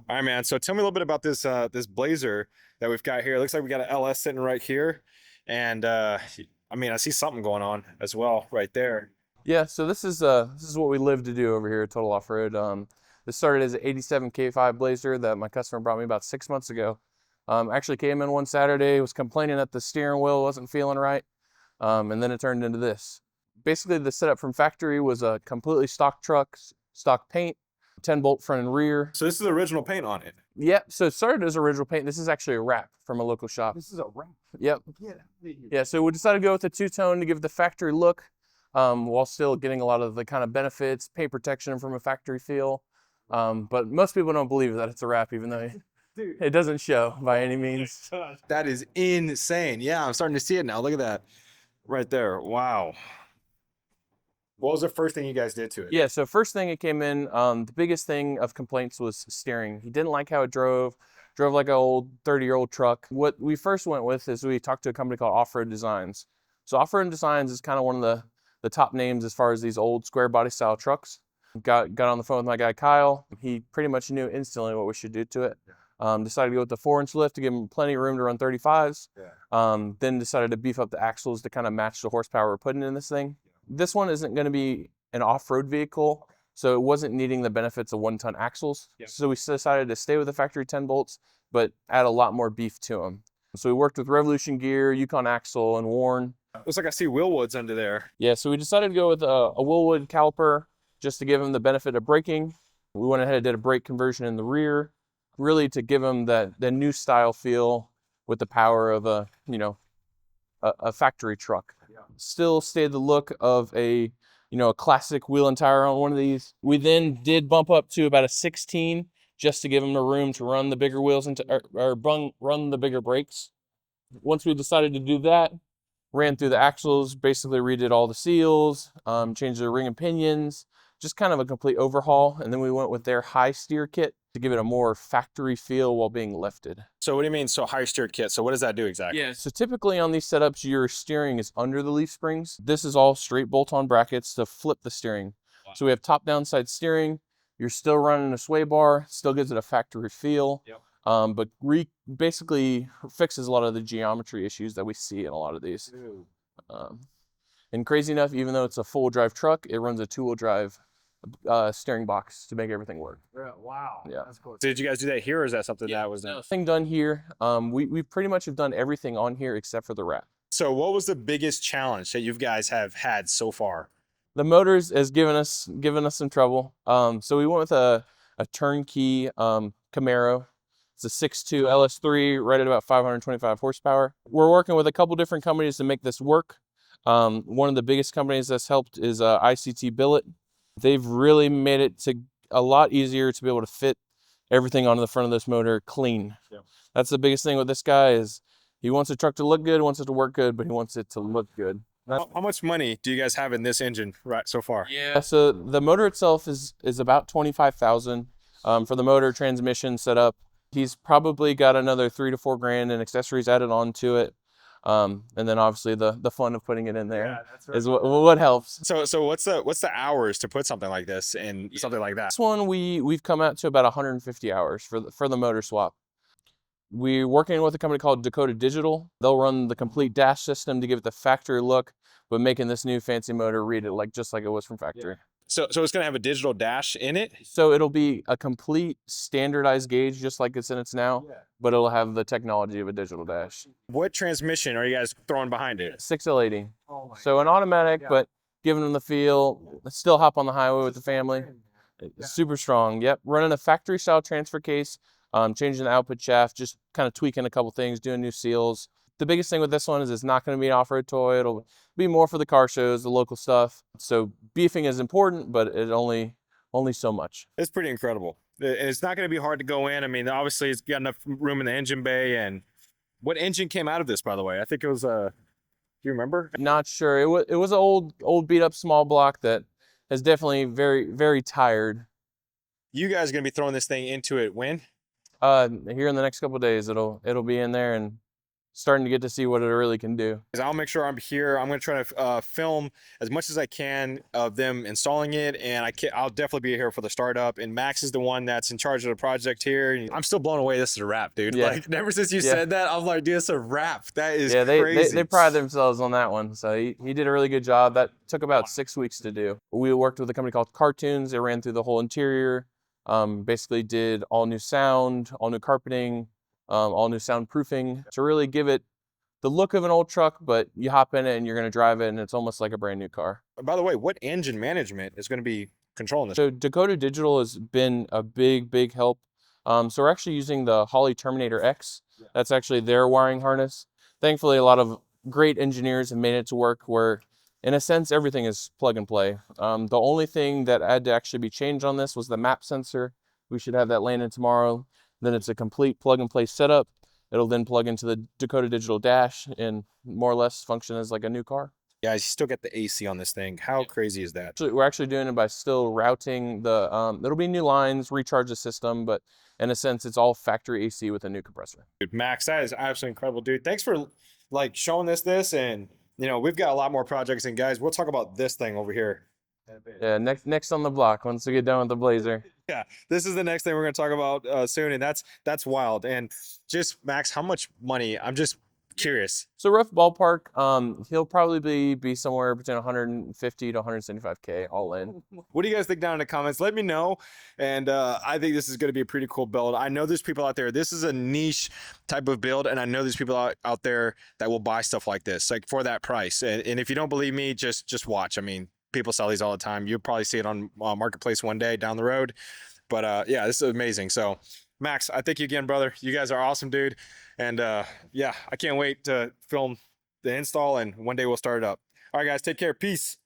All right, man. So tell me a little bit about this this Blazer that we've got here. It looks like we got an LS sitting right here, and I mean I see something going on as well right there. Yeah, so this is what we live to do over here at Total Off-Road. This started as an 87 K5 Blazer that my customer brought me about 6 months ago. Actually came in one Saturday, was complaining that the steering wheel wasn't feeling right, and then it turned into this. Basically, the setup from factory was a completely stock truck, stock paint, 10 bolt front and rear. So this is original paint on it. Yep, so it started as original paint. This is actually a wrap from a local shop. This is a wrap. Yep. Get out of here. Yeah, so we decided to go with the two-tone to give the factory look, while still getting a lot of the kind of benefits, paint protection from a factory feel. But most people don't believe that it's a wrap, even though it doesn't show by any means. That is insane. Yeah, I'm starting to see it now. Look at that right there. Wow. What was the first thing you guys did to it? Yeah, so first thing it came in, the biggest thing of complaints was steering. He didn't like how it drove like an old 30-year-old truck. What we first went with is we talked to a company called Offroad Designs. So Offroad Designs is kind of one of the top names as far as these old square body style trucks. Got on the phone with my guy Kyle. He pretty much knew instantly what we should do to it. Decided to go with the 4-inch lift to give him plenty of room to run 35s. Then decided to beef up the axles to kind of match the horsepower we're putting in this thing. This one isn't going to be an off-road vehicle, so it wasn't needing the benefits of 1-ton axles. So we decided to stay with the factory 10 bolts, but add a lot more beef to them. So we worked with Revolution Gear, Yukon Axle, and Warn. Looks like I see Willwoods under there. Yeah, so we decided to go with a Willwood caliper just to give them the benefit of braking. We went ahead and did a brake conversion in the rear, really to give them the new style feel with the power of a factory truck. Still stayed the look of a classic wheel and tire on one of these. We then did bump up to about a 16 just to give them the room to run the bigger wheels or run the bigger brakes. Once we decided to do that, ran through the axles, basically redid all the seals, changed the ring and pinions, just kind of a complete overhaul. And then we went with their high steer kit to give it a more factory feel while being lifted. So what do you mean, so high steer kit? So what does that do exactly? Yeah, so typically on these setups, your steering is under the leaf springs. This is all straight bolt-on brackets to flip the steering. Wow. So we have top-down side steering. You're still running a sway bar, still gives it a factory feel. Yep. But basically fixes a lot of the geometry issues that we see in a lot of these. And crazy enough, even though it's a full drive truck, it runs a 2-wheel drive steering box to make everything work. Wow. Yeah. That's cool. So did you guys do that here, or is that something that was done? Nothing done here. We pretty much have done everything on here except for the wrap. So what was the biggest challenge that you guys have had so far? The motors has given us some trouble. So we went with a turnkey Camaro. It's a 6.2 LS3, right at about 525 horsepower. We're working with a couple different companies to make this work. One of the biggest companies that's helped is ICT Billet. They've really made it a lot easier to be able to fit everything onto the front of this motor clean. Yeah. That's the biggest thing with this guy is he wants the truck to look good, wants it to work good, but he wants it to look good. How much money do you guys have in this engine right so far? Yeah, so the motor itself is about $25,000 for the motor, transmission setup. He's probably got another $3 to $4 grand in accessories added on to it. And then obviously the fun of putting it in there is what helps. So what's the hours to put something like this in something like that? This one we've come out to about 150 hours for the motor swap. We're working with a company called Dakota Digital. They'll run the complete dash system to give it the factory look, but making this new fancy motor read it just like it was from factory. Yeah. So it's gonna have a digital dash in it? So it'll be a complete standardized gauge, just like it's in its now, but it'll have the technology of a digital dash. What transmission are you guys throwing behind it? 6L80. Oh so an automatic, but giving them the feel. Still hop on the highway with the family. Super strong. Yep. Running a factory style transfer case, changing the output shaft, just kind of tweaking a couple things, doing new seals. The biggest thing with this one is it's not going to be an off-road toy. It'll be more for the car shows, the local stuff. So beefing is important, but it only so much. It's pretty incredible. It's not going to be hard to go in. I mean, obviously it's got enough room in the engine bay. And what engine came out of this, by the way? I think it was do you remember? Not sure. It was an old beat up small block that is definitely very, very tired. You guys are going to be throwing this thing into it when? Here in the next couple of days, it'll be in there and starting to get to see what it really can do. I'll make sure I'm here. I'm going to try to film as much as I can of them installing it, and I'll definitely be here for the startup. And Max is the one that's in charge of the project here. I'm still blown away. This is a wrap, dude. Yeah. Like, ever since you Yeah. said that, I'm like, dude, it's a wrap. That is Yeah, crazy. they pride themselves on that one. So he did a really good job. That took about 6 weeks to do. We worked with a company called Cartoons. They ran through the whole interior. Basically did all new sound, all new carpeting, all new soundproofing to really give it the look of an old truck, but you hop in it and you're going to drive it and it's almost like a brand new car. By the way, what engine management is going to be controlling this? So Dakota Digital has been a big help. So we're actually using the Holley Terminator X. That's actually their wiring harness. Thankfully, a lot of great engineers have made it to work where, in a sense, everything is plug and play. The only thing that had to actually be changed on this was the map sensor. We should have that landed tomorrow. Then it's a complete plug and play setup. It'll then plug into the Dakota Digital dash and more or less function as like a new car. Guys, you still get the AC on this thing. How crazy is that? We're actually doing it by still routing the, it'll be new lines, recharge the system, but in a sense, it's all factory AC with a new compressor. Dude, Max, that is absolutely incredible, dude. Thanks for like showing this, and we've got a lot more projects, and guys, we'll talk about this thing over here. Yeah, next on the block once we get done with the Blazer. Yeah, this is the next thing we're going to talk about soon, and that's wild. And just Max, how much money? I'm just curious. So rough ballpark, he'll probably be somewhere between 150 to 175K all in. What do you guys think down in the comments? Let me know. And I think this is going to be a pretty cool build. I know there's people out there. This is a niche type of build, and I know there's people out there that will buy stuff like this, like for that price. And if you don't believe me, just watch. I mean, people sell these all the time. You'll probably see it on Marketplace one day down the road. But yeah, this is amazing. So Max, I thank you again, brother. You guys are awesome, dude. And yeah, I can't wait to film the install, and one day we'll start it up. All right, guys, take care. Peace.